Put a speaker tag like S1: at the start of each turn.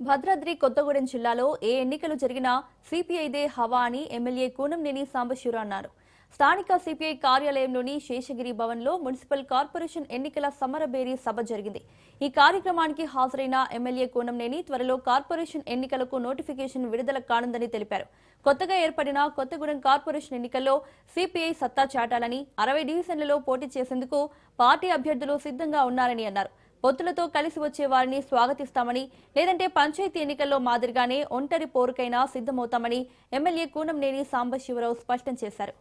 S1: భద్రాద్రి కొత్తగూడెం జిల్లాలో ఏ ఎన్నికలు జరిగినా సిపిఐదే హవా అని ఎమ్మెల్యే కూనంనేని సాంబశివరావు అన్నారు. స్థానిక సిపిఐ కార్యాలయంలోని శేషగిరి భవన్లో మున్సిపల్ కార్పొరేషన్ ఎన్నికల సమరబేరీ సభ జరిగింది. ఈ కార్యక్రమానికి హాజరైన ఎమ్మెల్యే కూనంనేని త్వరలో కార్పొరేషన్ ఎన్నికలకు నోటిఫికేషన్ విడుదల కానుందని తెలిపారు. కొత్తగా ఏర్పడిన కొత్తగూడెం కార్పొరేషన్ ఎన్నికల్లో సిపిఐ సత్తా చాటాలని 60 డివిజన్లలో పోటీ చేసేందుకు పార్టీ అభ్యర్థులు సిద్ధంగా ఉన్నారని అన్నారు. పొత్తులతో కలిసి వచ్చే వారిని స్వాగతిస్తామని, లేదంటే పంచాయతీ ఎన్నికల్లో మాదిరిగానే ఒంటరి పోరుకైనా సిద్ధమవుతామని ఎమ్మెల్యే కూనంనేని సాంబశివరావు స్పష్టం చేశారు.